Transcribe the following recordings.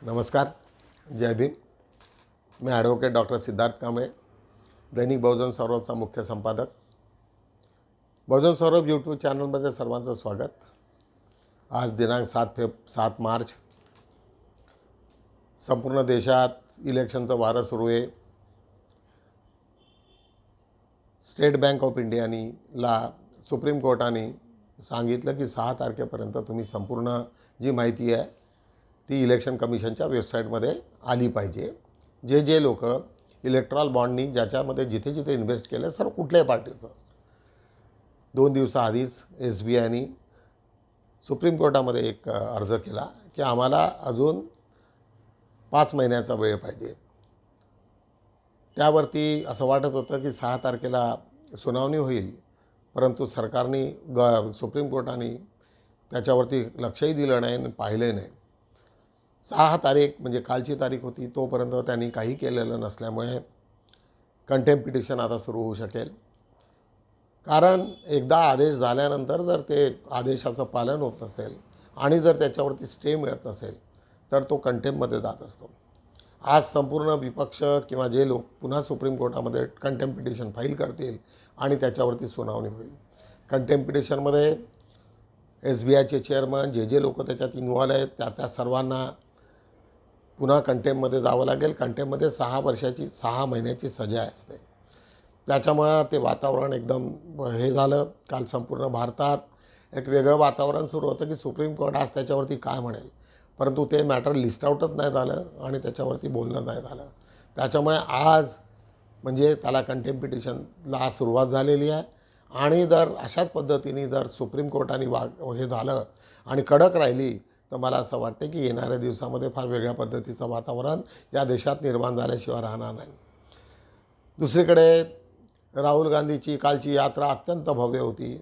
नमस्कार, जय भीम। मैं ॲडव्होकेट डॉक्टर सिद्धार्थ कांबळे, दैनिक बहुजन सौरभचा मुख्य संपादक। बहुजन सौरभ यूट्यूब चॅनलमध्ये सर्वांचं स्वागत। आज दिनांक 7 मार्च, संपूर्ण देशात इलेक्शनचं वारं सुरू आहे। स्टेट बँक ऑफ इंडियाला सुप्रीम कोर्टाने सांगितलं की 6 तारखेपर्यंत तुम्ही संपूर्ण जी माहिती आहे ती इलेक्शन कमिशनच्या वेबसाईटमध्ये आली पाहिजे। जे लोक इलेक्ट्रॉल बॉन्डनी ज्याच्यामध्ये जिथे इन्व्हेस्ट केलं, सर्व कुठल्याही पार्टीचं, 2 दिवसाआधीच SBIने सुप्रीम कोर्टामध्ये एक अर्ज केला की आम्हाला अजून 5 महिन्याचा वेळ पाहिजे। त्यावरती असं वाटत होतं की 6 तारखेला सुनावणी होईल, परंतु सरकारने सुप्रीम कोर्टाने त्याच्यावरती लक्षही दिलं नाही आणि पाहिलं नाही। 6 तारीख म्हणजे कालची तारीख होती, तोपर्यंत त्यांनी काही केलेलं नसल्यामुळे कंटेम्प्ट पिटिशन आता सुरू होऊ शकेल। कारण एकदा आदेश झाल्यानंतर जर ते आदेशाचं पालन होत नसेल आणि जर त्याच्यावरती स्टे मिळत नसेल तर तो कंटेम्प्टमध्ये जात असतो। आज संपूर्ण विपक्ष किंवा जे लोक पुन्हा सुप्रीम कोर्टामध्ये कंटेम्प्ट पिटिशन फाईल करतील आणि त्याच्यावरती सुनावणी होईल। कंटेम्प्ट पिटिशनमध्ये SBIचे चेअरमन जे लोक त्याच्यात इन्व्हॉल्व आहेत त्या सर्वांना पुन्हा कंटेम्प्टमध्ये जावं लागेल। कंटेम्प्टमध्ये 6 महिन्याची सजा असते। त्याच्यामुळे ते वातावरण एकदम हे झालं। काल संपूर्ण भारतात एक वेगळं वातावरण सुरू होतं की सुप्रीम कोर्ट आज त्याच्यावरती काय म्हणेल, परंतु ते मॅटर लिस्ट आउटच नाही झालं आणि त्याच्यावरती बोलणं नाही झालं। त्याच्यामुळे आज म्हणजे त्याला कंटेम्प्ट पिटिशनला सुरुवात झालेली आहे आणि जर अशाच पद्धतीने जर सुप्रीम कोर्टाने हे झालं आणि कडक राहिली तर मला असं वाटतं की येणाऱ्या दिवसामध्ये फार वेगळ्या पद्धतीचं वातावरण या देशात निर्माण झाल्याशिवाय राहणार नाही। दुसरीकडे राहुल गांधीची कालची यात्रा अत्यंत भव्य होती।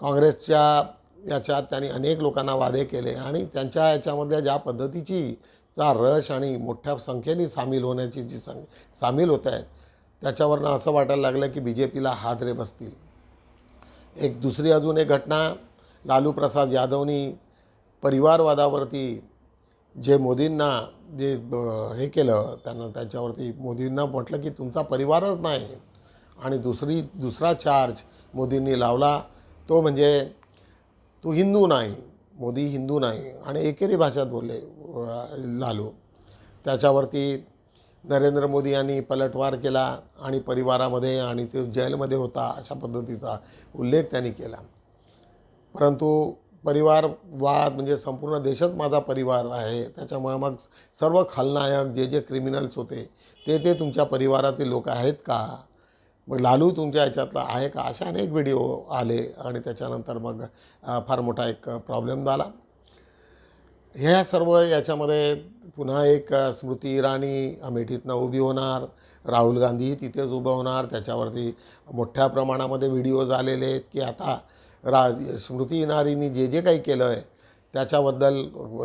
काँग्रेसच्या याच्यात त्यांनी अनेक लोकांना वादे केले आणि त्यांच्या याच्यामध्ये ज्या पद्धतीचा रश आणि मोठ्या संख्येने सामील होण्याची सामील होत आहेत त्याच्यावरनं असं वाटायला लागलं की BJPला हादरे बसतील। अजून एक घटना, लालू प्रसाद यादवनी परिवारवादावरती जे मोदींना जे हे केलं, त्यांना त्याच्यावरती मोदींना म्हटलं की तुमचा परिवारच नाही आणि दुसरा चार्ज मोदींनी लावला तो म्हणजे तू हिंदू नाही, मोदी हिंदू नाही आणि एकेरी भाषेत बोलले लालू। त्याच्यावरती नरेंद्र मोदी यांनी पलटवार केला आणि परिवारामध्ये आणि ते जेलमध्ये होता अशा पद्धतीचा उल्लेख त्यांनी केला। परंतु परिवारवाद म्हणजे संपूर्ण देशच माझा परिवार आहे, त्याच्यामुळे मग सर्व खलनायक जे क्रिमिनल्स होते ते तुमच्या परिवारातील लोक आहेत का, मग लालू तुमच्या याच्यातला आहे का, अशा अनेक व्हिडिओ आले आणि त्याच्यानंतर मग फार मोठा एक प्रॉब्लेम झाला। ह्या सर्व याच्यामध्ये पुन्हा एक स्मृती इराणी अमेठीतनं उभी होणार, राहुल गांधी तिथेच उभं होणार। त्याच्यावरती मोठ्या प्रमाणामध्ये व्हिडिओज आलेले आहेत की आता स्मृती इराणींनी जे काही केलं आहे त्याच्याबद्दल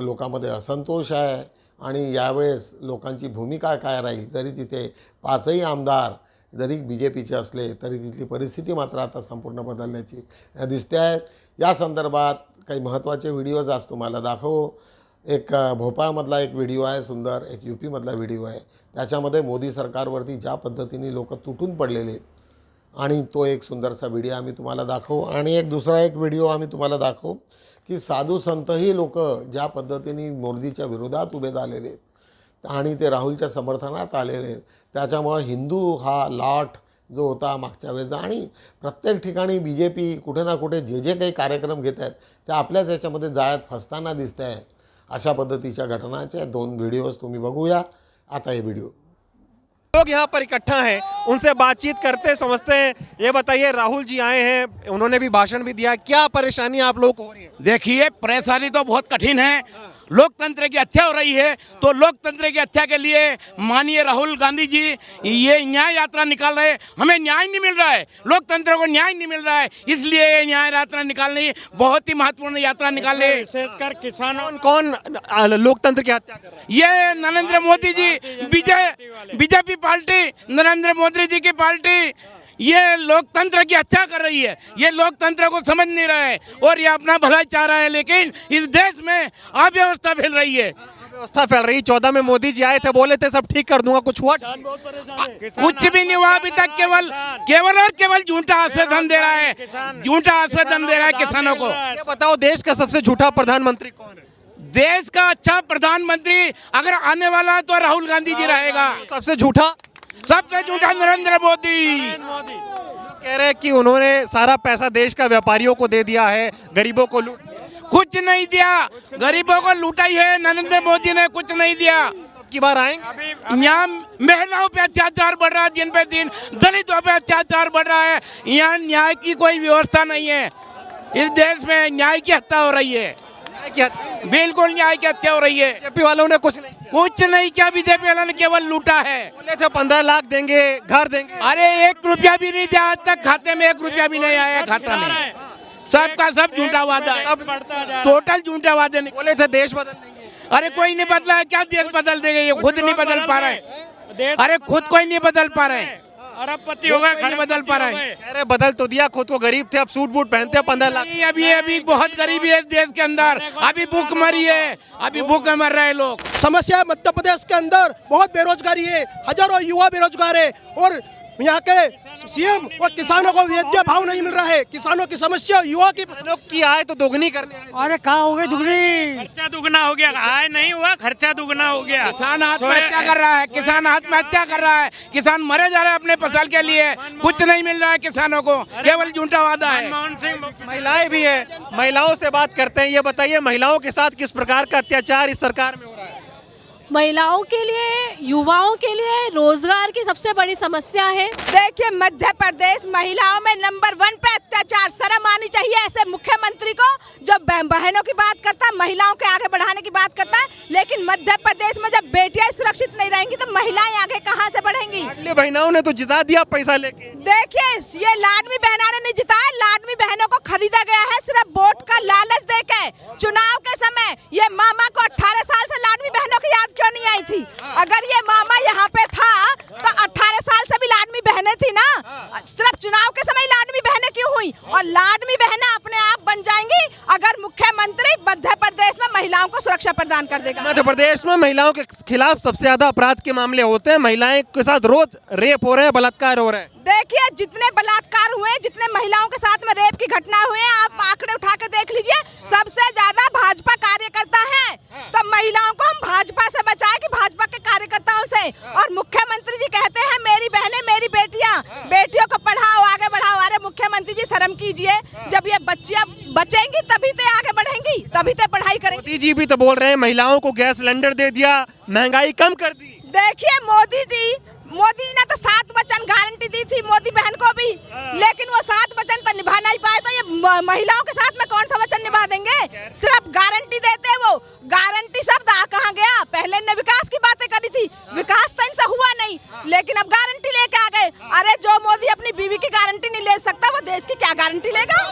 लोकांमध्ये असंतोष आहे आणि यावेळेस लोकांची भूमिका काय राहील। जरी तिथे 5ही आमदार जरी BJPचे असले तरी तिथली परिस्थिती मात्र आता संपूर्ण बदलण्याची दिसते आहे। या संदर्भात काही महत्त्वाचे व्हिडिओज आज तुम्हाला दाखवू। एक भोपाळमधला एक व्हिडिओ आहे सुंदर, एक UPमधला व्हिडिओ आहे। त्याच्यामध्ये मोदी सरकारवरती ज्या पद्धतीने लोक तुटून पडलेले आहेत आणि तो एक सुंदरसा व्हिडिओ आम्ही तुम्हाला दाखवू आणि दुसरा एक व्हिडिओ आम्ही तुम्हाला दाखवू की साधू संतही लोक ज्या पद्धतीने मोदीच्या विरोधात उभे झालेले आहेत आणि ते राहुलच्या समर्थनात आलेले आहेत। त्याच्यामुळे हिंदू हा लॉट जो होता मागच्या वेळेस आणि प्रत्येक ठिकाणी BJP कुठे ना कुठे जे काही कार्यक्रम घेत आहेत ते आपल्याच याच्यामध्ये जाळ्यात फसताना दिसत आहे। अशा पद्धतीच्या घटनांचे 2 व्हिडिओज तुम्ही बघूया। आता हे व्हिडिओ लोग यहाँ पर इकट्ठा हैं, उनसे बातचीत करते समझते हैं। ये बताइए, राहुल जी आए हैं, उन्होंने भी भाषण भी दिया, क्या परेशानी आप लोगों को हो रही है? देखिए, परेशानी तो बहुत कठिन है। लोकतंत्र की हत्या हो रही है, तो लोकतंत्र की हत्या के लिए माननीय राहुल गांधी जी ये न्याय यात्रा निकाल रहे हैं। हमें न्याय नहीं मिल रहा है, लोकतंत्र को न्याय नहीं मिल रहा है, इसलिए ये न्याय यात्रा निकालने बहुत ही महत्वपूर्ण यात्रा निकाल रहे हैं। विशेषकर किसानों कौन लोकतंत्र की हत्या कर रहा है? ये नरेंद्र मोदी जी, BJP पार्टी, नरेंद्र मोदी जी की पार्टी ये लोकतंत्र की हत्या कर रही है। ये लोकतंत्र को समझ नहीं रहा है और ये अपना भलाई चाह रहा है, लेकिन इस देश में अव्यवस्था फैल रही है। व्यवस्था फैल रही। 14 में मोदी जी आए थे, बोले थे सब ठीक कर दूंगा, कुछ हुआ? कुछ भी नहीं हुआ अभी तक। केवल झूठा आश्वासन दे रहा है, झूठा आश्वासन दे रहा है किसानों को। ये बताओ देश का सबसे झूठा प्रधानमंत्री कौन है? देश का अच्छा प्रधानमंत्री अगर आने वाला है तो राहुल गांधी जी रहेगा। सबसे झूठा? सबसे झूठा नरेंद्र मोदी। कह रहे हैं कि उन्होंने सारा पैसा देश का व्यापारियों को दे दिया है, गरीबों को लूट। कुछ नहीं दिया, गरीबों को लूटा ही है नरेंद्र मोदी ने, कुछ नहीं दिया। की बार आएंगे? यहाँ महिलाओं पे अत्याचार बढ़ रहा है, दिन पे दिन दलितों पे अत्याचार बढ़ रहा है। यहाँ न्याय की कोई व्यवस्था नहीं है। इस देश में न्याय की हत्या हो रही है, बिल्कुल न्याय की हत्या हो रही है। बीजेपी वालों ने कुछ नहीं किया। कुछ नहीं किया, बीजेपी वालों ने केवल लूटा है। बोले थे 15 लाख देंगे, घर देंगे। अरे 1 रुपया भी नहीं दिया आज तक, खाते में 1 रुपया भी नहीं आया खाता में। सबका सब झूठा वादा है, टोटल झूठा वादे। बोले थे देश बदल देंगे। अरे कोई नहीं बदला है, क्या देश बदल देंगे? ये खुद नहीं बदल पा रहे। अरे खुद कोई नहीं बदल पा रहे, अरबपति हो गए, नहीं बदल पा रहे। अरे बदल तो दिया, खुद को गरीब थे, अब सूट बूट पहनते हैं। 15 लाख अभी बहुत गरीबी है देश के अंदर, अभी भूख मरी है, अभी भूख मर रहे लोग। समस्या मध्य प्रदेश के अंदर बहुत बेरोजगारी है, हजारों युवा बेरोजगार है और यहाँ के सीएम और किसानों को वैध भाव नहीं मिल रहा है। किसानों की समस्या, युवा की आय तो दोगुनी करने आए। अरे कहाँ हो गई दुगनी? खर्चा दुगना हो गया, आय नहीं हुआ, खर्चा दुगना हो गया। किसान आत्महत्या कर रहा है, किसान आत्महत्या कर रहा है, किसान मरे जा रहे हैं अपने फसल के लिए। कुछ नहीं मिल रहा है किसानों को, केवल झूठा वादा है। मनमोहन सिंह महिलाएं भी है, महिलाओं से बात करते हैं। ये बताइए महिलाओं के साथ किस प्रकार का अत्याचार इस सरकार में हो रहा है? महिलाओं के लिए, युवाओं के लिए रोजगार की सबसे बड़ी समस्या है। देखिए मध्य प्रदेश महिलाओं में नंबर 1 पे अत्याचार। शर्म आनी चाहिए ऐसे मुख्यमंत्री को जो बहनों की बात करता है, महिलाओं के आगे बढ़ाने की बात करता है। लेकिन मध्य प्रदेश में जब बेटियां सुरक्षित नहीं रहेंगी तो महिलाएं आगे कहां से बढ़ेंगी? लाडली बहनों ने तो जिता दिया पैसा लेके। देखिए ये लाडली बहना ने नहीं जिताया, लाडली बहनों को खरीदा गया है सिर्फ वोट का लालच देके। चुनाव के समय ये मामा को 18 साल से लाडली बहनों की याद क्यों नहीं आई थी? अगर ये मामा यहाँ पे था तो 18 साल से भी लाडली बहनें थी ना, सिर्फ चुनाव के समय लाडली बहनें क्यों हुई? और लाडली बहनें अपने आप बन जाएंगी अगर मुख्यमंत्री मध्य प्रदेश में महिलाओं को सुरक्षा प्रदान कर देगा। मध्य प्रदेश में महिलाओं के खिलाफ सबसे ज्यादा अपराध के मामले होते हैं। महिलाएं के साथ रोज रेप हो रहे हैं, बलात्कार हो रहे हैं। देखिए जितने बलात्कार हुए, जितने महिलाओं के साथ में रेप की घटना हुए हैं, आप आंकड़े उठा के देख लीजिए, सबसे ज्यादा भाजपा कार्यकर्ता है। तो महिलाओं को हम भाजपा से बचाए कि भाजपा के कार्यकर्ताओं से? और मुख्यमंत्री जी कहते हैं मेरी बहनें, मेरी बेटियां, बेटियों को पढ़ाओ, आगे बढ़ाओ। अरे मुख्यमंत्री जी शर्म कीजिए, जब ये बच्चियां बचेंगी तभी तो आगे बढ़ेंगी, तभी तो पढ़ाई करेंगी। मोदी जी भी तो बोल रहे हैं महिलाओं को गैस सिलेंडर दे दिया, महंगाई कम कर दी। देखिए मोदी जी ने तो 7 वचन गारंटी दी थी मोदी बहन को भी, लेकिन वो 7 वचन तो निभा नहीं पाए। तो ये महिलाओं के साथ में कौन सा वचन निभा देंगे? सिर्फ गारंटी देते हैं। वो गारंटी शब्द कहाँ गया? पहले ने विकास की बातें करी थी, विकास तो इनसे हुआ नहीं, लेकिन अब गारंटी लेके आ गए। अरे जो मोदी अपनी बीवी की गारंटी नहीं ले सकता, वो देश की क्या गारंटी लेगा?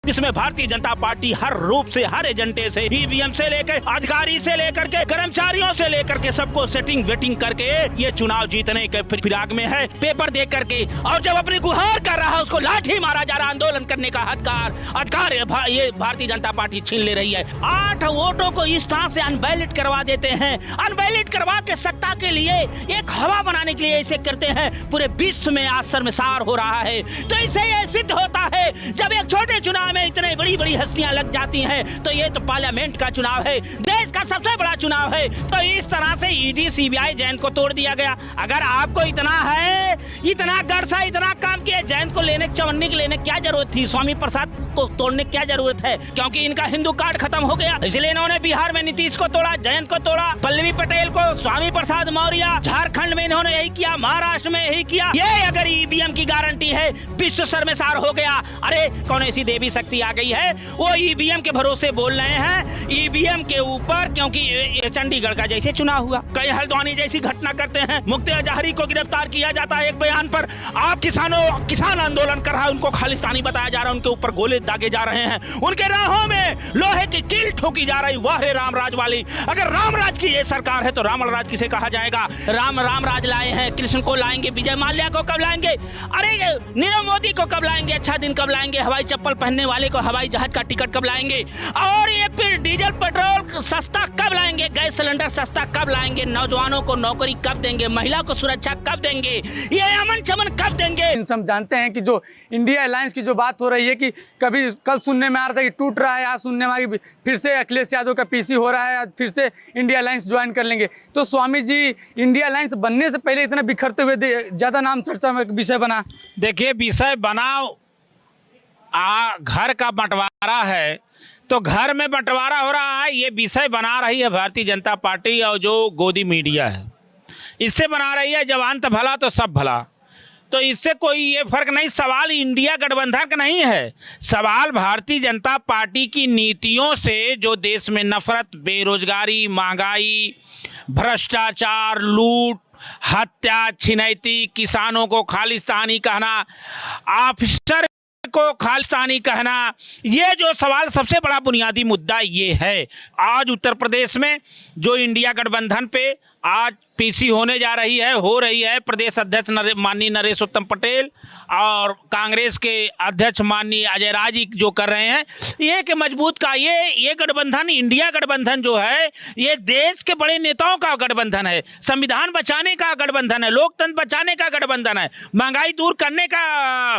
जिसमें भारतीय जनता पार्टी हर रूप से, हर एजेंडे से, ईवीएम से लेकर अधिकारी से लेकर के कर्मचारियों से लेकर के सबको सेटिंग वेटिंग करके ये चुनाव जीतने के फिराक में है, पेपर दे करके। और जब अपनी गुहार कर रहा है उसको लाठी मारा जा रहा, आंदोलन करने का अधिकार ये भारतीय जनता पार्टी छीन ले रही है। 8 वोटों को इस तरह से अनवैलिड करवा देते हैं। अनवैलिड करवा के सत्ता के लिए एक हवा बनाने के लिए ऐसे करते हैं। पूरे विश्व में आज शर्मसार हो रहा है। तो इसे ये सिद्ध होता है जब एक छोटे चुनाव में इतने बड़ी बड़ी हस्तियां लग जाती हैं, तो ये तो पार्लियामेंट का चुनाव है, देश का सबसे बड़ा चुनाव है। तो इस तरह से ईडी सीबीआई जैन को तोड़ दिया गया। अगर आपको इतना है, इतना गर्सा, इतना काम किया, जैन को लेने, चवन्नी को लेने क्या जरूरत थी? स्वामी प्रसाद को तोड़ने क्या जरूरत है? क्योंकि इनका हिंदू कार्ड खत्म हो गया, इसलिए इन्होंने बिहार में नीतीश को तोड़ा, जैन को तोड़ा, पल्लवी पटेल को, स्वामी प्रसाद मौर्य, झारखंड में इन्होंने यही किया, महाराष्ट्र में यही किया। ये अगर ईवीएम की गारंटी है, विश्व शर्मसार हो गया। अरे कौन ऐसी देवी शक्ति आ गई है? वो ईवीएम के भरोसे बोल रहे हैं, ईवीएम के ऊपर, क्योंकि ये चंडीगढ़ का जैसे चुनाव हुआ, कई हल्द्वानी जैसी घटना करते हैं, मुफ्ती अजहरी को गिरफ्तार किया जाता है एक बयान पर। आप किसान आंदोलन कर रहा है, उनको खालिस्तानी बताया जा रहा है, उनके ऊपर गोले दागे जा रहे हैं, उनके राहों में लोहे की कील ठोकी जा रही। वाह रे रामराज वाली। अगर रामराज की ये सरकार है तो रामराज किसे कहा जाएगा? रामराज लाए हैं, कृष्ण को लाएंगे, विजय माल्या को कब लाएंगे? अरे नीरव मोदी को कब लाएंगे? अच्छा दिन कब लाएंगे? हवाई चप्पल पहनने वाले को हवाई जहाज का टिकट कब लाएंगे, और ये फिर डीजल पेट्रोल सस्ता कब लाएंगे, गैस सिलेंडर सस्ता कब लाएंगे, नौजवानों को नौकरी कब देंगे, महिला को सुरक्षा कब देंगे, ये अमन चमन कब देंगे। हम जानते हैं कि जो इंडिया अलायंस की जो बात हो रही है कि कभी कल सुनने में आ रहा था कि टूट रहा है, आज सुनने में आ कि फिर से अखिलेश यादव का पीसी हो रहा है, आज फिर से इंडिया अलायंस ज्वाइन कर लेंगे। तो स्वामी जी, इंडिया अलायंस बनने से पहले इतना बिखरते हुए ज़्यादा नाम चर्चा में विषय बना। देखिए, विषय बनाओ घर का बंटवारा है, तो घर में बंटवारा हो रहा है, ये विषय बना रही है भारतीय जनता पार्टी और जो गोदी मीडिया है, इससे बना रही है जवान तो भला तो सब भला। तो इससे कोई ये फर्क नहीं। सवाल इंडिया गठबंधन का नहीं है, सवाल भारतीय जनता पार्टी की नीतियों से, जो देश में नफरत, बेरोजगारी, महंगाई, भ्रष्टाचार, लूट, हत्या, छिनैती, किसानों को खालिस्तानी कहना, ऑफिसर को खालिस्तानी कहना, ये जो सवाल सबसे बड़ा बुनियादी मुद्दा ये है। आज उत्तर प्रदेश में जो इंडिया गठबंधन पे आज पीसी होने जा रही है, हो रही है, प्रदेश अध्यक्ष माननीय नरेश उत्तम पटेल और कांग्रेस के अध्यक्ष माननीय अजय राय जी जो कर रहे हैं, ये कि मजबूत का ये गठबंधन, इंडिया गठबंधन जो है, ये देश के बड़े नेताओं का गठबंधन है, संविधान बचाने का गठबंधन है, लोकतंत्र बचाने का गठबंधन है, महंगाई दूर करने का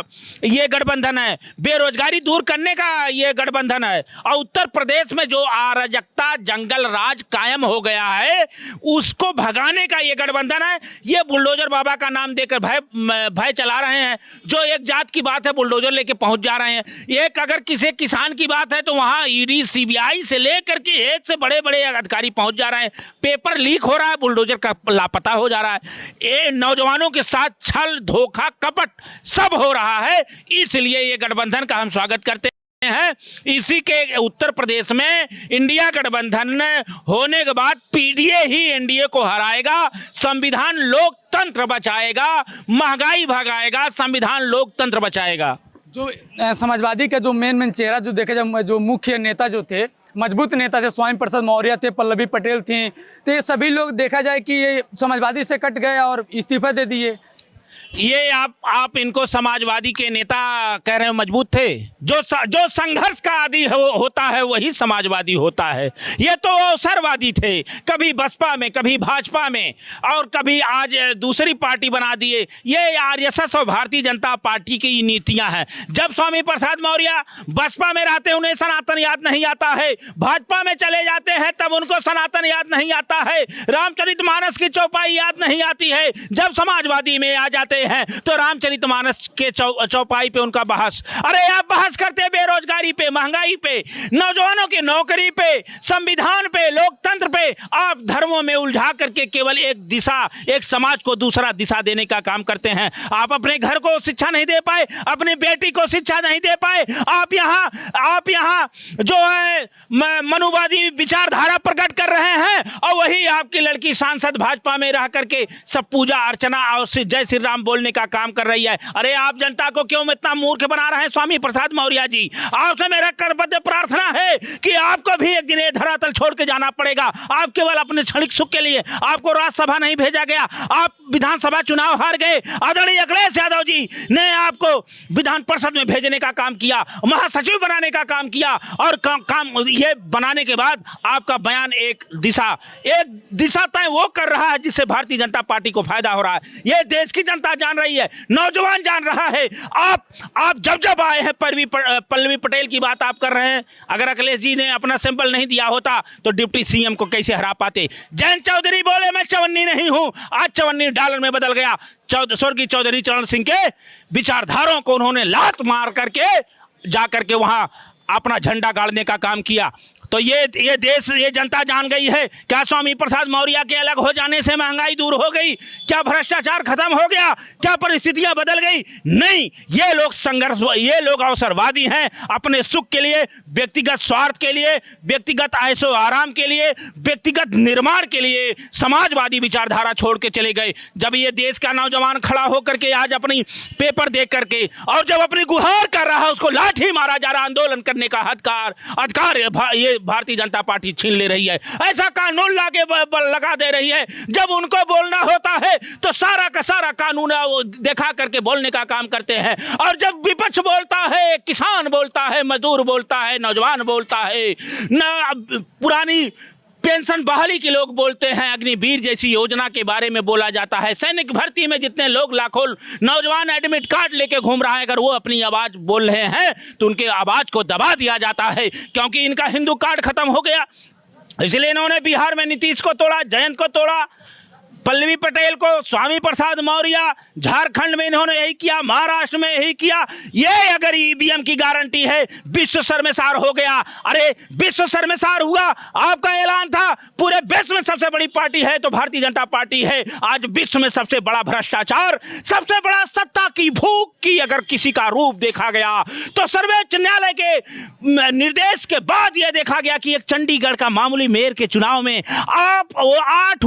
ये गठबंधन है, बेरोजगारी दूर करने का ये गठबंधन है। और उत्तर प्रदेश में जो अराजकता, जंगल राज कायम हो गया है, उसको भगाने का ये गठबंधन है। ये बुलडोजर बाबा का नाम देकर भय चला रहे हैं। जो एक जात की बात है, बुलडोजर लेके पहुंच जा रहे हैं। एक अगर किसी किसान की बात है तो वहां ईडी, सीबीआई से लेकर के एक से बड़े बड़े अधिकारी पहुंच जा रहे हैं। पेपर लीक हो रहा है, बुलडोजर का लापता हो जा रहा है। ये नौजवानों के साथ छल, धोखा, कपट सब हो रहा है। इसलिए ये गठबंधन का हम स्वागत करते हैं। इसी के उत्तर प्रदेश में इंडिया गठबंधन होने के बाद पीडीए ही एनडीए को हराएगा, संविधान लोकतंत्र बचाएगा, महंगाई भगाएगा, संविधान लोकतंत्र बचाएगा। जो समाजवादी का जो मेन चेहरा जो देखा जाए, जो मुख्य नेता जो थे, मजबूत नेता थे, स्वामी प्रसाद मौर्य थे, पल्लवी पटेल थी, तो ये सभी लोग देखा जाए कि ये समाजवादी से कट गए और इस्तीफा दे दिए। ये आप इनको समाजवादी के नेता कह रहे हो मजबूत थे? जो संघर्ष का आदी होता है वही समाजवादी होता है। ये तो अवसरवादी थे, कभी बसपा में, कभी भाजपा में, और कभी आज दूसरी पार्टी बना दिए। ये आरएसएस और भारतीय जनता पार्टी की नीतियां हैं। जब स्वामी प्रसाद मौर्य बसपा में रहते उन्हें सनातन याद नहीं आता है, भाजपा में चले जाते हैं तब उनको सनातन याद नहीं आता है, रामचरितमानस की चौपाई याद नहीं आती है। जब समाजवादी में आ जाते हैं तो रामचरितमानस के चौपाई पे उनका बहस। अरे आप बहस करते बेरोजगारी पे, महंगाई पे, नौजवानों की नौकरी पे, संविधान पे, लोकतंत्र पे। आप धर्मों में उलझा करके केवल एक दिशा, एक समाज को दूसरा दिशा देने का काम करते हैं। आप अपने घर को शिक्षा नहीं दे पाए, अपनी बेटी को शिक्षा नहीं दे पाए। आप यहाँ जो है मनुवादी विचारधारा प्रकट कर रहे हैं, और वही आपकी लड़की सांसद भाजपा में रह करके सब पूजा अर्चना और जय श्री राम बोलने का काम कर रही है। अरे आप जनता को क्यों इतना मूर्ख बना रहे हैं स्वामी प्रसाद मौर्य जी? आपसे मेरा करबद्ध प्रार्थना है कि आपको भी एक दिन ये धरातल छोड़ के जाना पड़ेगा। आप केवल अपने क्षणिक सुख के लिए, आपको राज्यसभा नहीं भेजा गया, आप विधानसभा चुनाव हार गए। आदरणीय अखिलेश यादव जी ने आपको विधान परिषद में भेजने का काम किया, महासचिव बनाने का काम किया, और काम ये बनाने के बाद आपका बयान एक दिशा तय वो कर रहा है जिससे भारतीय जनता पार्टी को फायदा हो रहा है। ये देश की जनता जान रही है, नौजवान जान रहा है। आप जब आए हैं पल्लवी पटेल की बात आप कर रहे हैं। अगर अखिलेश जी ने अपना सैंपल नहीं दिया होता तो डिप्टी सीएम को कैसे हरा पाते? जयंत चौधरी बोले मैं चवन्नी नहीं हूं, आज चवन्नी डॉलर में बदल गया। स्वर्गीय चौधरी चरण सिंह के विचारधारों को उन्होंने लात मार करके जाकर के वहां अपना झंडा गाड़ने का काम किया। तो ये देश, ये जनता जान गई है। क्या स्वामी प्रसाद मौर्य के अलग हो जाने से महंगाई दूर हो गई? क्या भ्रष्टाचार खत्म हो गया? क्या परिस्थितियां बदल गई? नहीं, ये लोग ये लोग अवसरवादी हैं। अपने सुख के लिए, व्यक्तिगत स्वार्थ के लिए, व्यक्तिगत ऐशो आराम के लिए, व्यक्तिगत निर्माण के लिए समाजवादी विचारधारा छोड़ के चले गए। जब ये देश का नौजवान खड़ा होकर के आज अपनी पेपर देख करके और जब अपनी गुहार कर रहा है, उसको लाठी मारा जा रहा, आंदोलन करने का अधिकार ये भारतीय जनता पार्टी छीन ले रही है। ऐसा कानून लाके लगा दे रही है, जब उनको बोलना होता है तो सारा का सारा कानून देखा करके बोलने का काम करते हैं, और जब विपक्ष बोलता है, किसान बोलता है, मजदूर बोलता है, नौजवान बोलता है, पुरानी पेंशन बहाली के लोग बोलते हैं, अग्निवीर जैसी योजना के बारे में बोला जाता है, सैनिक भर्ती में जितने लोग लाखों नौजवान एडमिट कार्ड लेके घूम रहा है, अगर वो अपनी आवाज़ बोल रहे हैं तो उनके आवाज़ को दबा दिया जाता है, क्योंकि इनका हिंदू कार्ड खत्म हो गया। इसलिए इन्होंने बिहार में नीतीश को तोड़ा, जयंत को तोड़ा, पल्लवी पटेल को, स्वामी प्रसाद मौर्य, झारखंड में इन्होंने यही किया, महाराष्ट्र में यही किया। ये अगर ईवीएम की गारंटी है, विश्व शर्मसार हो गया। अरे विश्व शर्मसार हुआ, आपका ऐलान था पूरे विश्व में सबसे बड़ी पार्टी है तो भारतीय जनता पार्टी है। आज विश्व में सबसे बड़ा भ्रष्टाचार, सबसे बड़ा सत्ता की भूख की अगर किसी का रूप देखा गया तो सर्वोच्च न्यायालय के निर्देश के बाद यह देखा गया कि एक चंडीगढ़ का मामूली मेयर के चुनाव में आप 8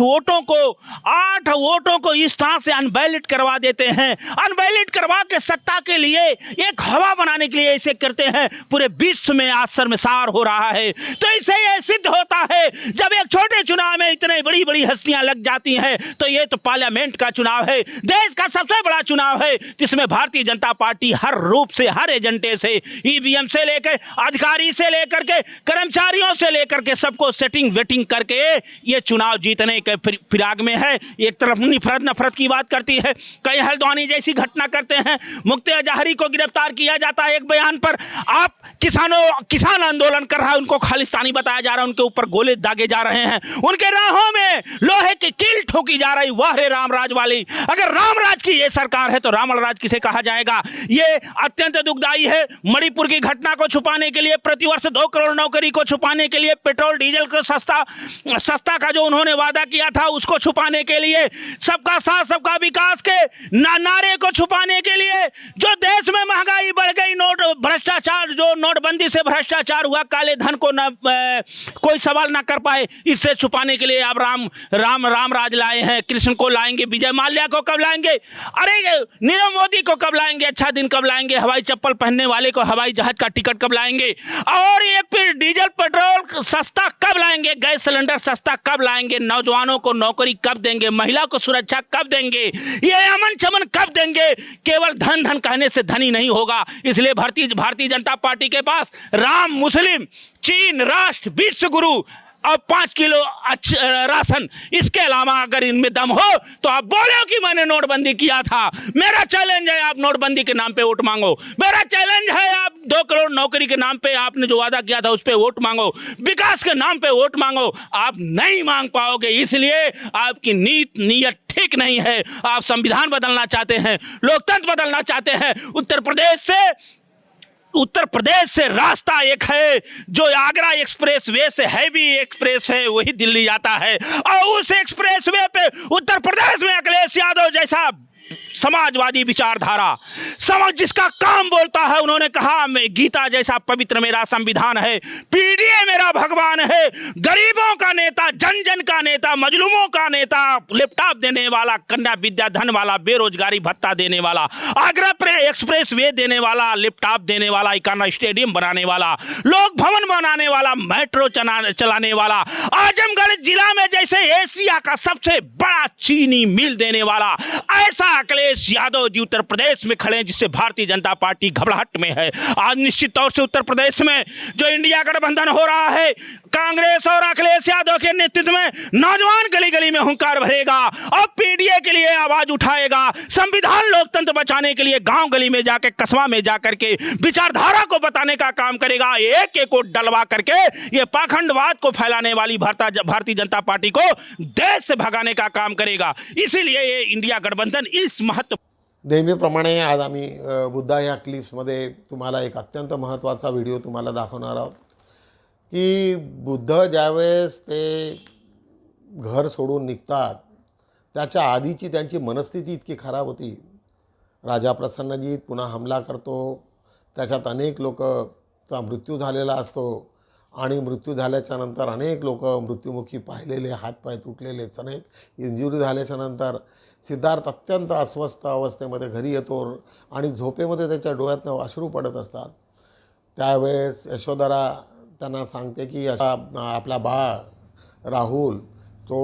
वोटों को इस तरह से अनवैलिड करवा देते हैं। अनवैलिड करवा के सत्ता के लिए एक हवा बनाने के लिए ऐसे करते हैं, पूरे विश्व में आज शर्मसार हो रहा है। तो इससे यह सिद्ध होता है, जब एक छोटे चुनाव में इतने बड़ी बड़ी हस्तियां लग जाती हैं तो ये तो पार्लियामेंट का चुनाव है, देश का सबसे बड़ा चुनाव है, जिसमें भारतीय जनता पार्टी हर रूप से, हर एजेंडे से, ईवीएम से लेकर, अधिकारी से लेकर के, कर्मचारियों से लेकर के सबको सेटिंग वेटिंग करके ये चुनाव जीतने के फिराग में है। एक तरफ नफरत की बात करती है, कई हल्द्वानी जैसी घटना करते हैं, मुफ्ती अजहरी को गिरफ्तार किया जाता है एक बयान पर। आप किसान आंदोलन कर रहा है, उनको खालिस्तानी बताया जा रहा है, उनके ऊपर गोले दागे जा रहे हैं, उनके राहों में लोहे की कील ठोकी जा रही। वाह रे रामराज वाली, अगर रामराज की ये सरकार है तो रावण राज किसे कहा जाएगा। ये अत्यंत दुखदायी है। मणिपुर की घटना को छुपाने के लिए, प्रतिवर्ष 2 करोड़ नौकरी को छुपाने के लिए, पेट्रोल डीजल को सस्ता का जो उन्होंने वादा किया था उसको छुपाने के लिए, सबका साथ सबका विकास के नारे को छुपाने के लिए, जो देश में महंगाई बढ़ गई, नोट भ्रष्टाचार, जो नोटबंदी से भ्रष्टाचार हुआ, काले धन को न कोई सवाल ना कर पाए, इससे छुपाने के लिए अब राम राज लाए हैं। कृष्ण को लाएंगे, विजय माल्या को कब लाएंगे, अरे नीरव मोदी को कब लाएंगे, अच्छा दिन कब लाएंगे, हवाई चप्पल पहनने वाले को हवाई जहाज का टिकट कब लाएंगे, और ये फिर डीजल पेट्रोल सस्ता कब लाएंगे, गैस सिलेंडर सस्ता कब लाएंगे, नौजवानों को नौकरी कब देंगे, महिला को सुरक्षा कब देंगे, ये अमन चमन कब देंगे। केवल धन धन कहने से धनी नहीं होगा। इसलिए भारतीय जनता पार्टी के पास राम, मुस्लिम, चीन, राष्ट्र, विश्व गुरु और 5 किलो राशन, इसके अलावा अगर इनमें दम हो तो आप बोलो कि मैंने नोटबंदी किया था। मेरा चैलेंज है, आप नोटबंदी के नाम पे वोट मांगो। मेरा चैलेंज है, आप 2 करोड़ नौकरी के नाम पे आपने जो वादा किया था उस पे वोट मांगो, विकास के नाम पे वोट मांगो। आप नहीं मांग पाओगे, इसलिए आपकी नीयत ठीक नहीं है। आप संविधान बदलना चाहते हैं, लोकतंत्र बदलना चाहते हैं। उत्तर प्रदेश से रास्ता एक है जो आगरा एक्सप्रेस वे से हैवी एक्सप्रेस है, वही दिल्ली जाता है, और उस एक्सप्रेस वे पे उत्तर प्रदेश में अखिलेश यादव जैसा समाजवादी विचारधारा, समझ जिसका काम बोलता है, उन्होंने कहा गीता जैसा पवित्र मेरा संविधान है, पीडीए मेरा भगवान है, गरीबों का नेता, जन जन का नेता, मजलूमों का नेता, लैपटॉप देने वाला, कन्या विद्या धन वाला, बेरोजगारी भत्ता देने वाला, आगरा एक्सप्रेस वे देने वाला, लैपटॉप देने वाला, इकाना स्टेडियम बनाने वाला, लोक भवन बनाने वाला, मेट्रो चलाने वाला, आजमगढ़ जिला में जैसे एशिया का सबसे बड़ा चीनी मिल देने वाला, ऐसा अखिलेश यादव जी उत्तर प्रदेश में खड़े हैं, जिससे भारतीय जनता पार्टी घबराहट में है। आज निश्चित तौर से उत्तर प्रदेश में जो इंडिया गठबंधन हो रहा है, कांग्रेस और अखिलेश यादव के नेतृत्व में, नौजवान गली गली में हुंकार भरेगा और पीडीए के लिए आवाज उठाएगा, संविधान लोकतंत्र बचाने के लिए गांव गली में जाकर, कस्बा में जाकर के विचारधारा को बताने का काम करेगा। एक एक को डलवा करके ये पाखंडवाद को फैलाने वाली भारतीय जनता पार्टी को देश से भगाने का काम करेगा। इसीलिए ये इंडिया गठबंधन इस महत्व नेहमीप्रमाणे आज आम्ही बुद्धा या क्लिप्समध्ये तुम्हाला एक अत्यंत महत्त्वाचा व्हिडिओ तुम्हाला दाखवणार आहोत की बुद्ध ज्यावेळेस ते घर सोडून निघतात त्याच्या आधीची त्यांची मनस्थिती इतकी खराब होती। राजा प्रसन्नजीत पुन्हा हमला करतो, त्याच्यात अनेक लोकांचा मृत्यू झालेला असतो आणि मृत्यू झाल्याच्या नंतर अनेक लोक मृत्युमुखी पाहिलेले, हातपाय तुटलेले, अनेक इंजुरी झाल्याच्या नंतर सिद्धार्थ अत्यंत अस्वस्थ अवस्थेमध्ये घरी येतो आणि झोपेमध्ये त्याच्या डोळ्यातनं अश्रू पडत असतात। त्यावेळेस यशोधरा त्यांना सांगते की असा आपला बाळ राहुल तो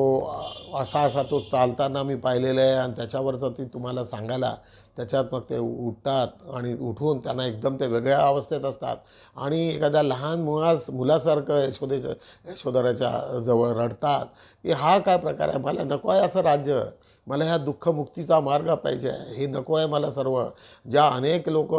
असा तो चालताना मी पाहिलेलं आहे आणि त्याच्यावरचं ती तुम्हाला सांगायला त्याच्यात मग ते उठतात आणि उठून त्यांना एकदम ते वेगळ्या अवस्थेत असतात आणि एखाद्या लहान मुलासारखं यशोधराच्या जवळ रडतात की हा काय प्रकार आहे, मला नको आहे असं राज्य, मला ह्या दुःखमुक्तीचा मार्ग पाहिजे आहे, हे नको आहे मला सर्व. ज्या अनेक लोक,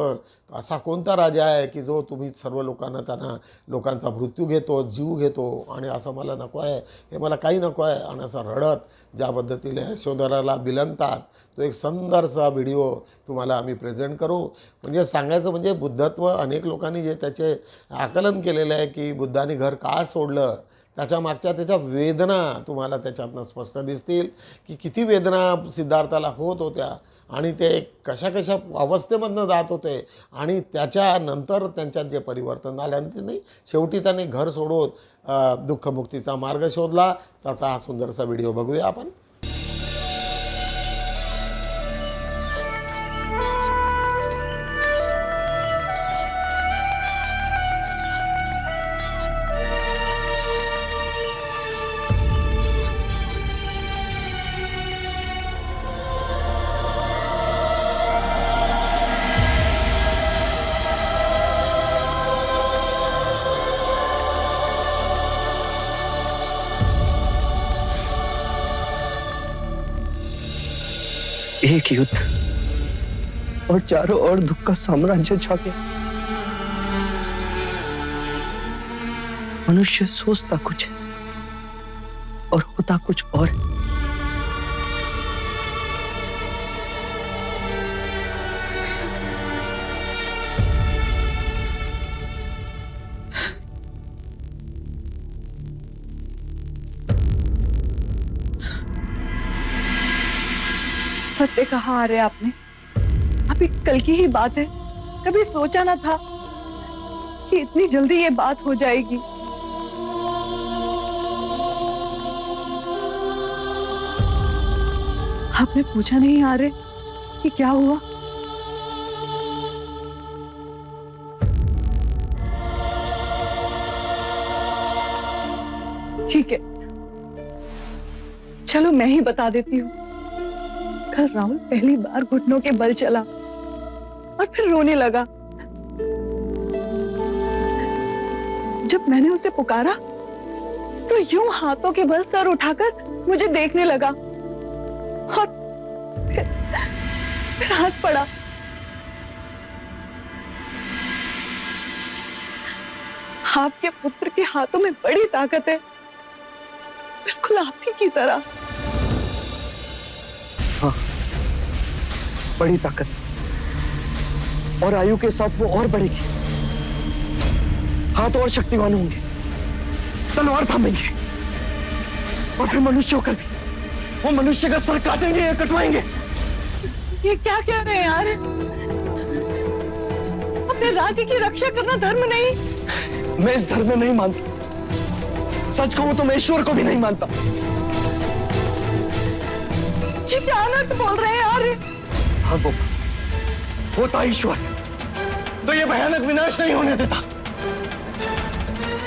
असा कोणता राजा आहे की जो तुम्ही सर्व लोकांचा मृत्यू घेतो, जीव घेतो आणि असं मला नको आहे, हे मला काही नको आहे आणि असं रडत ज्या पद्धतीने यशोधराला बिलगतात तो एक सुंदरसा व्हिडिओ तुम्हाला आम्ही प्रेझेंट करू. म्हणजे सांगायचं म्हणजे बुद्धत्व अनेक लोकांनी जे त्याचे आकलन केलेलं आहे की बुद्धाने घर का सोडलं, त्याच्या मागच्या त्याच्या वेदना तुम्हाला त्याच्यातनं स्पष्ट दिसतील की किती वेदना सिद्धार्थाला होत होत्या आणि ते कशा अवस्थेमधनं जात होते आणि त्याच्यानंतर त्यांच्यात जे परिवर्तन झालं आणि त्यांनी शेवटी त्याने घर सोडून दुःखमुक्तीचा मार्ग शोधला. त्याचा हा सुंदरसा व्हिडिओ बघूया आपण. एक युद्ध और चारों ओर दुख का साम्राज्य छा गया. मनुष्य सोचता कुछ और होता कुछ और. सत्य कहा आर्य आपने, अभी कल की ही बात है, कभी सोचा ना था कि इतनी जल्दी ये बात हो जाएगी. आपने पूछा नहीं आर्य कि क्या हुआ? ठीक है, चलो मैं ही बता देती हूँ. कल राहुल पहली बार घुटनों के बल चला और फिर रोने लगा. जब मैंने उसे पुकारा तो यूं हाथों के बल सर उठाकर मुझे देखने लगा और फिर हंस पड़ा. आपके पुत्र के हाथों में बड़ी ताकत है, बिल्कुल आप ही की तरह. हाँ, बड़ी ताकत, और आयु के साथ वो और बढ़ेगी. हाथ और शक्तिवान होंगे, तलवार थामेंगे और फिर मनुष्य होकर भी वो मनुष्य का सर काटेंगे या कटवाएंगे. ये क्या कह रहे हैं यार? अपने राज्य की रक्षा करना धर्म नहीं? मैं इस धर्म में नहीं मानता. सच कहूं तो मैं ईश्वर को भी नहीं मानता. ये क्या अनर्थ बोल रहे हैं यार? हाँ वो होता ईश्वर तो ये भयानक विनाश नहीं होने देता.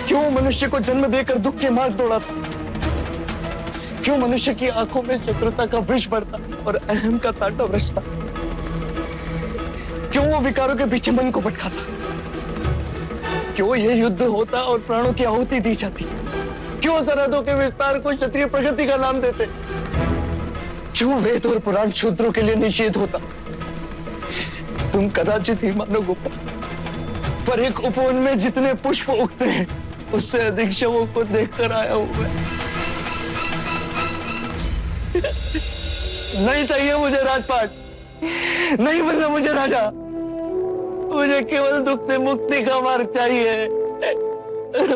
क्यों मनुष्य को जन्म देकर दुख के मार्ग दौड़ाता? क्यों मनुष्य की आंखों में शत्रुता का वृक्ष बढ़ता और अहम का तांडव रचता? क्यों वो विकारों के पीछे मन को भटकाता? क्यों ये युद्ध होता और प्राणों की आहुति दी जाती? क्यों सरहदों के विस्तार को क्षत्रिय प्रगति का नाम देते? क्यों वेद और पुराण शूद्रों के लिए निषेध होता? तुम कदाचित ही मानोगे, पर एक उपवन में जितने पुष्प उगते हैं उससे अधिक शवों को देखकर आया हूं मैं. नहीं चाहिए मुझे राजपाट, नहीं बनना मुझे राजा. मुझे केवल दुख से मुक्ति का मार्ग चाहिए.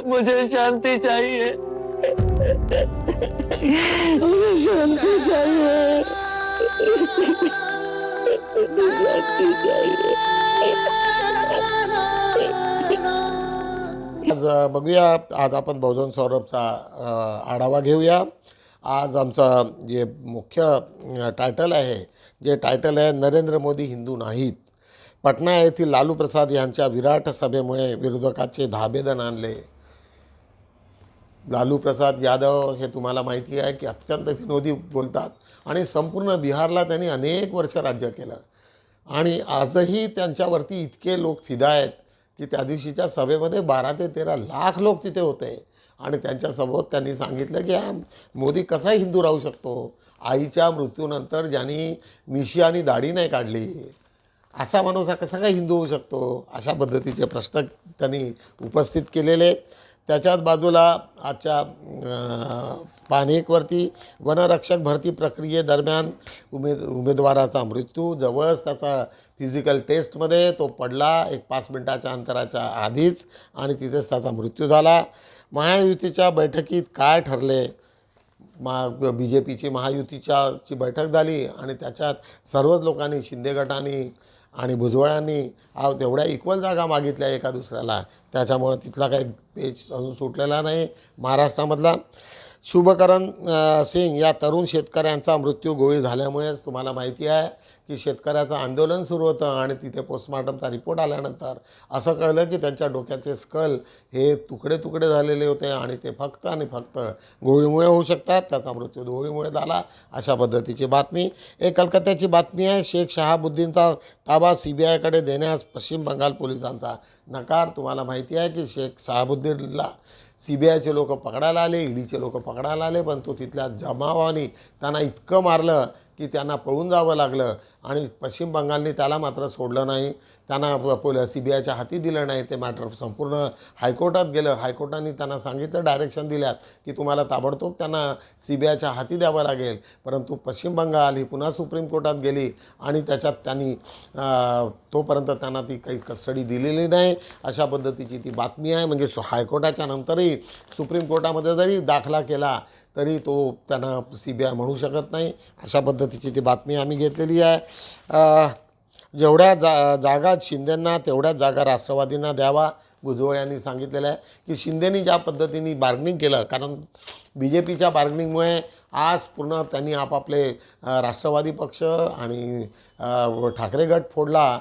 मुझे शांति चाहिए. मुझे शांति चाहिए. शांति चाहिए. आज बघूया, आज आपण बहुजन सौरभचा आढावा घेऊया. आज आमचा जे मुख्य टायटल आहे, जे टायटल आहे नरेंद्र मोदी हिंदू नाहीत. पटना येथील लालू प्रसाद यांच्या विराट सभेमुळे विरोधकाचे धाबेदन आणले. लालू प्रसाद यादव हे तुम्हाला माहिती आहे की अत्यंत विनोदी बोलतात आणि संपूर्ण बिहारला त्यांनी अनेक वर्ष राज्य केलं आणि आजही त्यांच्यावरती इतके लोक फिदा आहेत की त्या दिवशीच्या सभेमध्ये 12 ते 13 लाख लोक तिथे होते आणि त्यांच्यासोबत त्यांनी सांगितलं की हा मोदी कसा हिंदू राहू शकतो, आईच्या मृत्यूनंतर ज्यांनी मिशी आणि दाढी नाही काढली असा माणूस कसा काय हिंदू होऊ शकतो, अशा पद्धतीचे प्रश्न त्यांनी उपस्थित केलेले आहेत. त्याच्याच बाजूला आजच्या पाणीकवरती वनरक्षक भरती प्रक्रियेदरम्यान उमेदवाराचा मृत्यू, जवळच त्याचा फिजिकल टेस्टमध्ये तो पडला 5 मिनिटाच्या अंतराच्या आधीच आणि तिथेच त्याचा मृत्यू झाला. महायुतीच्या बैठकीत काय ठरले, BJPची महायुतीची बैठक झाली आणि त्याच्यात सर्वच लोकांनी, शिंदे गटाने आणि भुजबळांनी तेवढ्या इक्वल जागा मागितल्या एका दुसऱ्याला, त्याच्यामुळं तिथला काही पेच अजून सुटलेला नाही. महाराष्ट्रामधला शुभकरण सिंग या तरुण शेतकऱ्यांचा मृत्यू गोळी झाल्यामुळेच तुम्हाला माहिती आहे की शेतकऱ्याचं आंदोलन सुरू होतं आणि तिथे पोस्टमॉर्टमचा रिपोर्ट आल्यानंतर असं कळलं की त्यांच्या डोक्याचे स्कल हे तुकडे तुकडे झालेले होते आणि ते फक्त आणि फक्त गोळीमुळे होऊ शकतात. त्याचा मृत्यू गोळीमुळे झाला, अशा पद्धतीची बातमी. एक कलकत्त्याची बातमी आहे, शेख शहाबुद्दीनचा ताबा CBIकडे देण्यास पश्चिम बंगाल पोलिसांचा नकार. तुम्हाला माहिती आहे की शेख शहाबुद्दीनला CBIचे लोक पकडायला आले, EDचे लोक पकडायला आले, पण तो तिथल्या जमावाने त्यांना इतकं मारलं की त्यांना पळून जावं लागलं आणि पश्चिम बंगालने त्याला मात्र सोडलं नाही, त्यांना CBIच्या हाती दिलं नाही. ते मॅटर संपूर्ण हायकोर्टात गेलं. हायकोर्टाने त्यांना सांगितलं, डायरेक्शन दिल्यात की तुम्हाला ताबडतोब त्यांना CBIच्या हाती द्यावं लागेल, परंतु पश्चिम बंगाल ही पुन्हा सुप्रीम कोर्टात गेली आणि त्याच्यात त्यांनी तोपर्यंत त्यांना ती काही कस्टडी दिलेली नाही, अशा पद्धतीची ती बातमी आहे. म्हणजे हायकोर्टाच्या नंतरही सुप्रीम कोर्टामध्ये जरी दाखला केला तरी तो त्यांना CBI म्हणू शकत नाही, अशा पद्धतीची ती बातमी आम्ही घेतलेली आहे. जेवढ्या जागा शिंदेंना तेवढ्याच जागा राष्ट्रवादींना द्यावा, भुजबळ यांनी सांगितलेलं आहे की शिंदेनी ज्या पद्धतीने बार्गनिंग केलं, कारण BJPच्या बार्गनिंगमुळे आज पूर्ण त्यांनी आपापले राष्ट्रवादी पक्ष आणि ठाकरे गट फोडला,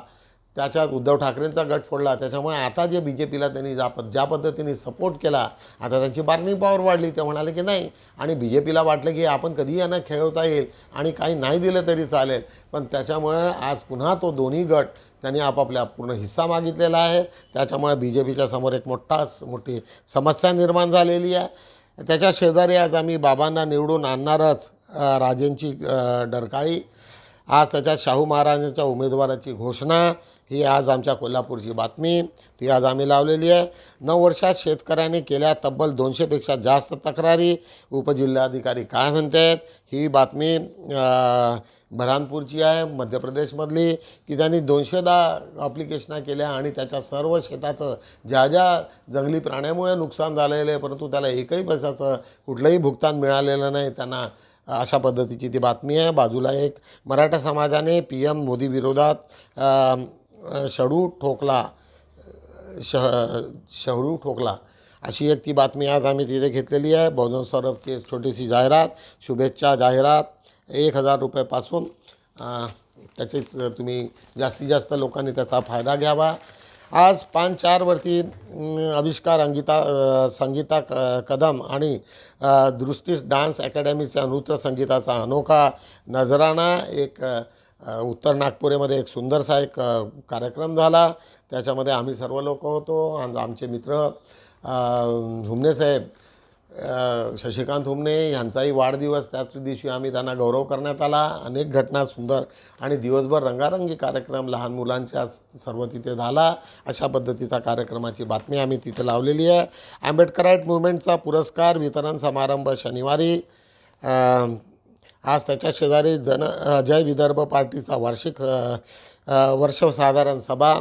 त्याच्यात उद्धव ठाकरेंचा गट फोडला, त्याच्यामुळे आता जे BJPला त्यांनी ज्या पद्धतीने सपोर्ट केला, आता त्यांची बार्गनिंग पॉवर वाढली. ते म्हणाले की नाही, आणि BJPला वाटलं की आपण कधीही यांना खेळवता येईल आणि काही नाही दिलं तरी चालेल, पण त्याच्यामुळे आज पुन्हा तो दोन्ही गट त्यांनी आपापल्या पूर्ण हिस्सा मागितलेला आहे. त्याच्यामुळे BJPच्या समोर एक मोठी समस्या निर्माण झालेली आहे. त्याच्या शेजारी आज आम्ही बाबांना निवडून आणणारच राजेंची डरकाळी. आज त्याच्यात शाहू महाराजांच्या उमेदवाराची घोषणा, ही आज आमच्या कोल्हापूरची बातमी, ती आज आम्ही लावलेली आहे. 9 वर्षात शेतकऱ्यांनी केल्या तब्बल 200पेक्षा जास्त तक्रारी, उपजिल्हाधिकारी काय म्हणतात, ही बातमी बऱ्हाणपूरची आहे, मध्य प्रदेशमधली, की त्यांनी 210 ॲप्लिकेशना केल्या आणि त्याच्या सर्व शेताचं ज्या जंगली प्राण्यामुळे नुकसान झालेलं आहे, परंतु त्याला एकही पैशाचं कुठलंही भुगतान मिळालेलं नाही त्यांना, अशा पद्धतीची ती बातमी आहे. बाजूला एक मराठा समाजाने PM मोदी विरोधात शहडू ठोकला अशी एक ती बातमी आज आम्ही तिथे घेतलेली आहे. बहुजन सौरभची एक छोटीशी जाहिरात, शुभेच्छा जाहिरात, 1000 रुपयापासून त्याचे तुम्ही जास्तीत जास्त लोकांनी त्याचा फायदा घ्यावा. आज 5/4 आविष्कार संगीता कदम आणि दृष्टी डान्स अकॅडमीच्या नृत्य संगीताचा अनोखा नजराणा एक उत्तर नागपूरमध्ये एक सुंदरसा एक कार्यक्रम झाला. त्याच्यामध्ये आम्ही सर्व लोक होतो. आमचे मित्र हुमने साहेब, शशिकांत हुमने यांचाही वाढदिवस, त्याच दिवशी आम्ही त्यांना गौरव करण्यात आला. अनेक घटना सुंदर आणि दिवसभर रंगारंगी कार्यक्रम लहान मुलांच्या सर्व तिथे झाला, अशा पद्धतीचा कार्यक्रमाची बातमी आम्ही तिथे लावलेली आहे. आंबेडकराईट मुवमेंटचा पुरस्कार वितरण समारंभ शनिवारी. आज त्याच्या शेजारी जय विदर्भ पार्टीचा वार्षिक वर्षसाधारण सभा.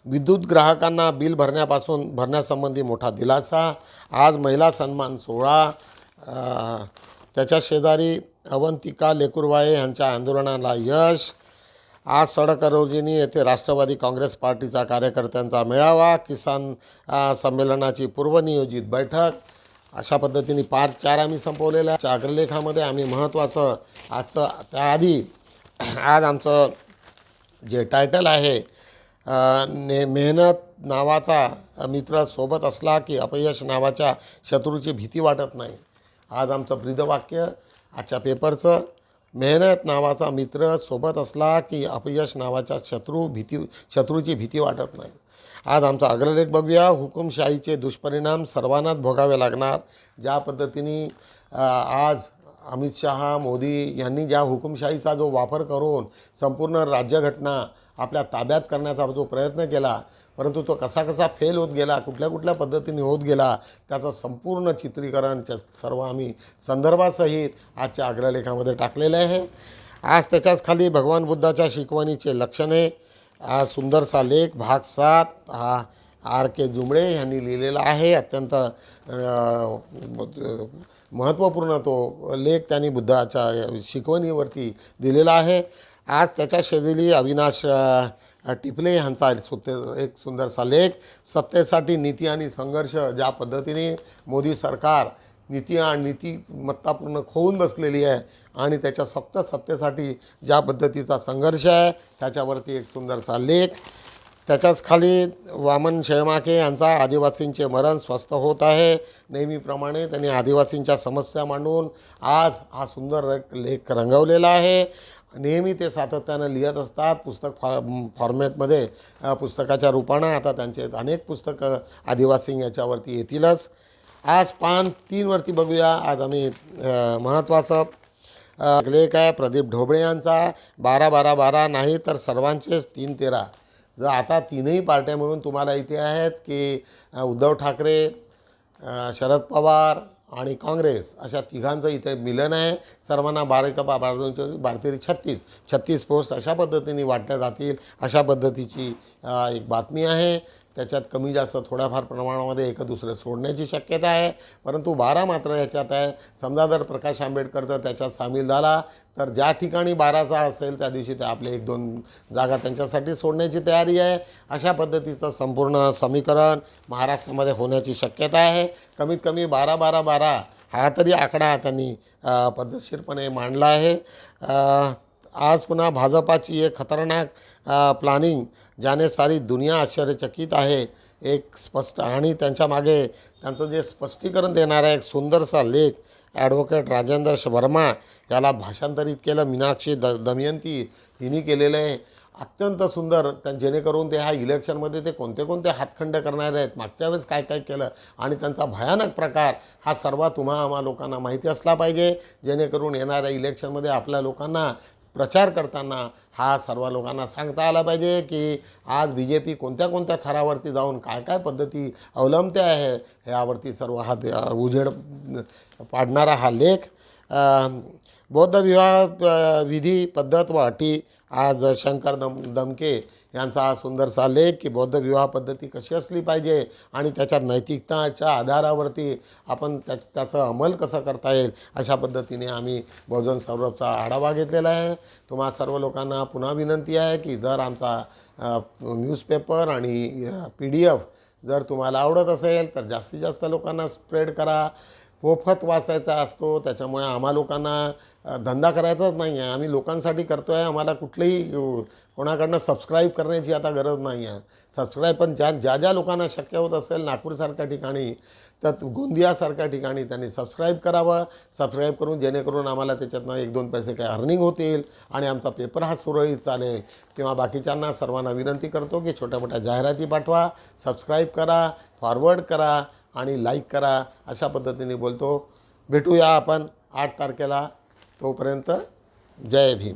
विद्युत ग्राहकांना बिल भरण्यासंबंधी मोठा दिलासा. आज महिला सन्मान सोहळा. त्याच्या शेजारी अवंतिका लेकुरवाळे यांच्या आंदोलनाला यश. आज सडकरोजिनी येथे राष्ट्रवादी काँग्रेस पार्टीचा कार्यकर्त्यांचा मेळावा. किसान संमेलनाची पूर्वनियोजित बैठक. अशा पद्धतीने 5/4 आम्ही संपवलेलं आहे. अग्रलेखामध्ये आम्ही महत्त्वाचं आजचं त्याआधी आज आमचं जे टायटल आहे मेहनत नावाचा मित्र सोबत असला की अपयश नावाच्या शत्रूची भीती वाटत नाही. आज आमचं ब्रीदवाक्य आजच्या पेपरचं, मेहनत नावाचा मित्र सोबत असला की अपयश नावाच्या शत्रूची भीती वाटत नाही. आज आमचा अग्रलेख बघूया. हुकुमशाहीचे दुष्परिणाम सर्वांनाच भोगावे लागणार. ज्या पद्धतीने आज अमित शहा मोदी यांनी ज्या हुकुमशाहीचा जो वापर करून संपूर्ण राज्यघटना आपल्या ताब्यात करण्याचा जो प्रयत्न केला, परंतु तो कसा कसा फेल होत गेला, कुठल्या पद्धतीने होत गेला, त्याचं संपूर्ण चित्रीकरण सर्व आम्ही संदर्भासहित आजच्या अग्रलेखामध्ये टाकलेलं आहे. आज त्याच्याच खाली भगवान बुद्धाच्या शिकवणीचे लक्षणे हा सुंदरसा लेख भाग 7 हा R.K. जुमडे यांनी लिहिलेला आहे. अत्यंत महत्त्वपूर्ण तो लेख त्यांनी बुद्धाच्या शिकवणीवरती दिलेला आहे. आज त्याच्या शेजारी अविनाश टिपले यांचा एक सुंदरसा लेख सत्तेसाठी नीती आणि संघर्ष, ज्या पद्धतीने मोदी सरकार नीतिमत्तापूर्ण खोवून बसलेली आहे आणि त्याच्या सत्तेसाठी ज्या पद्धतीचा संघर्ष आहे त्याच्यावरती एक सुंदरसा लेख. त्याच्याच खाली वामन शेळमाके यांचा आदिवासींचे मरण स्वस्थ होत आहे. नेहमीप्रमाणे त्यांनी आदिवासींच्या समस्या मांडून आज हा सुंदर लेख रंगवलेला आहे. नेहमी ते सातत्यानं लिहित असतात पुस्तक फॉर्मॅटमध्ये, पुस्तकाच्या रूपानं. आता त्यांचे अनेक पुस्तकं आदिवासी याच्यावरती येतीलच. आज पान 3 वरती बघूया. आज आम्ही महत्त्वाचं लेख आहे प्रदीप ढोबळे यांचा 12-12-12 नाही तर सर्वांचेच 3-13. जर आता तीनही पार्ट्या मिळून तुम्हाला इथे आहेत की उद्धव ठाकरे, शरद पवार आणि काँग्रेस अशा तिघांचं इथे मिलन आहे. सर्वांना 12-12 36 पोस्ट अशा पद्धतीने वाटल्या जातील अशा पद्धतीची एक बातमी आहे. त्याच्यात कमी जास्त थोड्याफार प्रमाणामध्ये एक दुसरे सोडण्याची शक्यता आहे, परंतु 12 मात्र याच्यात आहे. समजा जर प्रकाश आंबेडकर तर त्याच्यात सामील झाला तर ज्या ठिकाणी 12चा असेल त्या दिवशी ते आपले 1-2 जागा त्यांच्यासाठी सोडण्याची तयारी आहे. अशा पद्धतीचं संपूर्ण समीकरण महाराष्ट्रामध्ये होण्याची शक्यता आहे. कमीत कमी 12-12-12 हा तरी आकडा त्यांनी पद्धतशीरपणे मांडला आहे. आज पुन्हा भाजपाची एक खतरनाक प्लॅनिंग ज्याने सारी दुनिया आश्चर्यचकित आहे एक स्पष्ट, आणि त्यांच्या मागे त्यांचं जे स्पष्टीकरण देणारा एक सुंदरसा लेख ॲडव्होकेट राजेंद्र वर्मा याला भाषांतरित केलं. मीनाक्षी दमयंती हिने केलेलं आहे. अत्यंत सुंदर, जेणेकरून ते ह्या इलेक्शनमध्ये ते कोणते हातखंड करणारे आहेत, मागच्या वेळेस काय केलं आणि त्यांचा भयानक प्रकार हा सर्व आम्हा लोकांना माहिती असला पाहिजे, जेणेकरून येणाऱ्या इलेक्शनमध्ये आपल्या लोकांना प्रचार करताना हा सर्व लोकांना सांगता आला पाहिजे की आज BJP कोणत्या थरावरती जाऊन काय पद्धती अवलंबते आहे ह्यावरती सर्व हा उजेड पाडणारा हा लेख. बौद्ध विवाह विधी पद्धत व अटी आज शंकर दमके यांचा हा सुंदरसा लेख की बौद्ध विवाह पद्धती कशी असली पाहिजे आणि त्याच्या नैतिकताच्या आधारावरती आपण त्याचं अंमल कसं करता येईल अशा पद्धतीने आम्ही बहुजन सौरभचा आढावा घेतलेला आहे. तुम्हा सर्व लोकांना पुन्हा विनंती आहे की जर आमचा न्यूजपेपर आणि PDF जर तुम्हाला आवडत असेल तर जास्तीत जास्त लोकांना स्प्रेड करा. मोफत वाचायचा असतो, त्याच्यामुळे आम्हा लोकांना धंदा करायचाच नाही आहे. आम्ही लोकांसाठी करतो आहे. आम्हाला कुठलंही कोणाकडनं सबस्क्राईब करण्याची आता गरज नाही आहे. सबस्क्राईब पण ज्या लोकांना शक्य होत असेल नागपूरसारख्या ठिकाणी तर गोंदियासारख्या ठिकाणी त्यांनी सबस्क्राईब करावं. सबस्क्राईब करून जेणेकरून आम्हाला त्याच्यातनं 1-2 पैसे काही अर्निंग होतील आणि आमचा पेपर हा सुरळीत चालेल. किंवा बाकीच्यांना सर्वांना विनंती करतो की छोट्या मोठ्या जाहिराती पाठवा, सबस्क्राईब करा, फॉरवर्ड करा आणि लाईक करा अशा पद्धतीने बोलतो. भेटूया आपण 8 तारखेला. तोपर्यंत जय भीम.